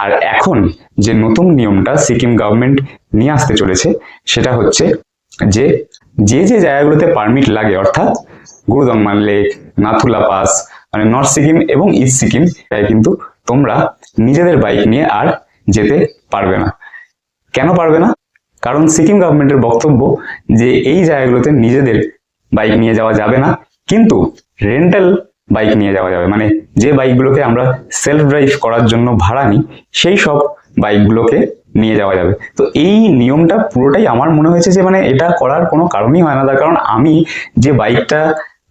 আর এখন যে নতুন নিয়মটা সিকিম গভর্নমেন্ট নিয়ে আসতে চলেছে সেটা হচ্ছে যে যে যে জায়গাগুলোতে পারমিট লাগে, অর্থাৎ গুরুদংমা লেক, নাথুলা পাস, মানে নর্থ সিকিম এবং ইস্ট সিকিম, তাই কিন্তু তোমরা নিজেদের বাইক নিয়ে আর যেতে পারবে না। কেন পারবে না? কারণ সিকিম গভর্নমেন্টের বক্তব্য যে এই জায়গাগুলোতে নিজেদের বাইক নিয়ে যাওয়া যাবে না, কিন্তু রেন্টাল বাইক নিয়ে যাওয়া যাবে। মানে যে বাইকগুলোকে আমরা সেলফ ড্রাইভ করার জন্য ভাড়া নিই, সেই সব বাইকগুলোকে নিয়ে যাওয়া যাবে। তো এই নিয়মটা পুরোটাই আমার মনে হয়েছে যে মানে এটা করার কোনো কারণই হয় না, তার কারণ আমি যে বাইকটা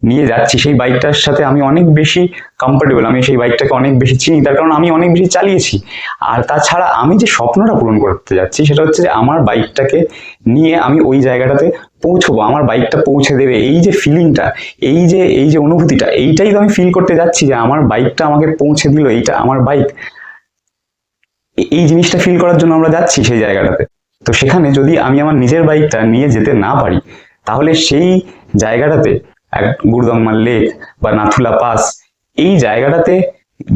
নিয়ে যাচ্ছি সেই বাইকটার সাথে আমি অনেক বেশি কমফোর্টেবল, আমি সেই বাইকটাকে অনেক বেশি চিনি, তার কারণ আমি অনেক বেশি চালিয়েছি। আর তাছাড়া আমি যে স্বপ্নটা পূরণ করতে যাচ্ছি সেটা হচ্ছে যে আমার বাইকটাকে নিয়ে আমি ওই জায়গাটাতে পৌঁছবো, আমার বাইকটা পৌঁছে দেবে, এই যে ফিলিংটা, এই যে অনুভূতিটা, এইটাই তো আমি ফিল করতে যাচ্ছি যে আমার বাইকটা আমাকে পৌঁছে দিল, এইটা আমার বাইক। এই জিনিসটা ফিল করার জন্য আমরা যাচ্ছি সেই জায়গাটাতে। তো সেখানে যদি আমি আমার নিজের বাইকটা নিয়ে যেতে না পারি, তাহলে সেই জায়গাটাতে গুরুদংমা লেক বা নাথুলা পাস, এই জায়গাটাতে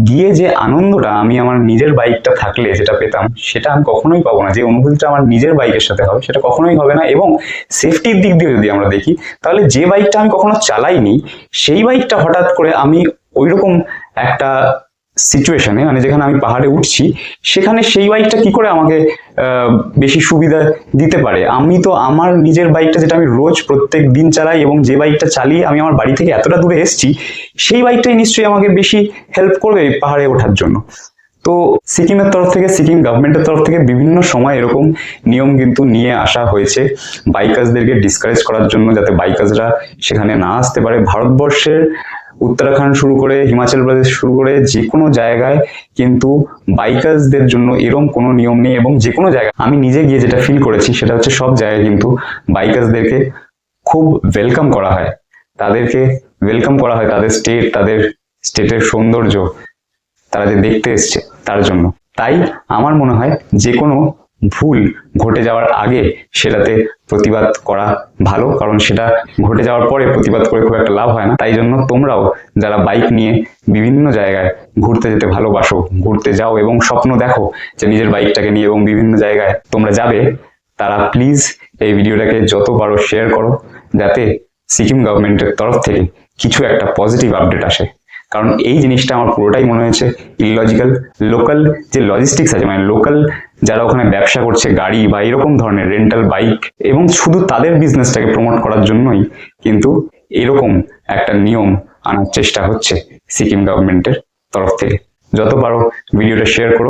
গিয়ে যে আনন্দটা আমি আমার নিজের বাইকটা থাকলে যেটা পেতাম, সেটা আমি কখনোই পাবো না। যে অনুভূতিটা আমার নিজের বাইকের সাথে হবে সেটা কখনোই হবে না। এবং সেফটির দিক দিয়ে যদি আমরা দেখি, তাহলে যে বাইকটা আমি কখনো চালাইনি সেই বাইকটা হঠাৎ করে আমি ওইরকম একটা সিচুয়েশনে, মানে যেখানে আমি পাহাড়ে উঠছি, সেখানে সেই বাইকটা কি করে আমাকে বেশি সুবিধা দিতে পারে? আমি তো আমার নিজের বাইকটা, যেটা আমি রোজ প্রত্যেক দিন চালাই এবং যে বাইকটা চালিয়ে আমি আমার বাড়ি থেকে এতটা দূরে এসেছি, সেই বাইকটাই নিশ্চয়ই আমাকে বেশি হেল্প করবে পাহাড়ে ওঠার জন্য। তো সিকিমের তরফ থেকে, সিকিম গভর্নমেন্টের তরফ থেকে বিভিন্ন সময় এরকম নিয়ম কিন্তু নিয়ে আসা হয়েছে বাইকার্সদেরকে ডিসকারেজ করার জন্য, যাতে বাইকার্সরা সেখানে না আসতে পারে। ভারতবর্ষের উত্তরাখণ্ড শুরু করে হিমাচল প্রদেশ শুরু করে যে কোনো জায়গায় কিন্তু বাইকার্সদের জন্য এরকম কোনো নিয়ম নেই। এবং যে কোনো জায়গায় আমি নিজে গিয়ে যেটা ফিল করেছি সেটা হচ্ছে সব জায়গায় কিন্তু বাইকার্সদেরকে খুব ওয়েলকাম করা হয়, তাদেরকে ওয়েলকাম করা হয় তাদের স্টেটের সৌন্দর্য তারা যে দেখতে এসছে তার জন্য। তাই আমার মনে হয় যে কোনো ভুল ঘটে যাওয়ার আগে সেটাতে প্রতিবাদ করা ভালো, কারণ সেটা ঘটে যাওয়ার পরে প্রতিবাদ করে খুব একটা লাভ হয় না। তাই জন্য তোমরাও যারা বাইক নিয়ে বিভিন্ন জায়গায় ঘুরতে যেতে ভালোবাসো, ঘুরতে যাও এবং স্বপ্ন দেখো যে নিজের বাইকটাকে নিয়ে এবং বিভিন্ন জায়গায় তোমরা যাবে, তারা প্লিজ এই ভিডিওটাকে যত পারো শেয়ার করো, যাতে সিকিম গভর্নমেন্টের তরফ থেকে কিছু একটা পজিটিভ আপডেট আসে। কারণ এই জিনিসটা আমার পুরোটাই মনে হয়েছে ইললজিক্যাল। লোকাল যে লজিস্টিক্স আছে, মানে লোকাল যারা ওখানে ব্যবসা করছে গাড়ি বা এরকম ধরনের রেন্টাল বাইক, এবং শুধু তাদের বিজনেসটাকে প্রমোট করার জন্যই কিন্তু এরকম একটা নিয়ম আনার চেষ্টা হচ্ছে সিকিম গভর্নমেন্টের তরফ থেকে। যত পারো ভিডিওটা শেয়ার করো।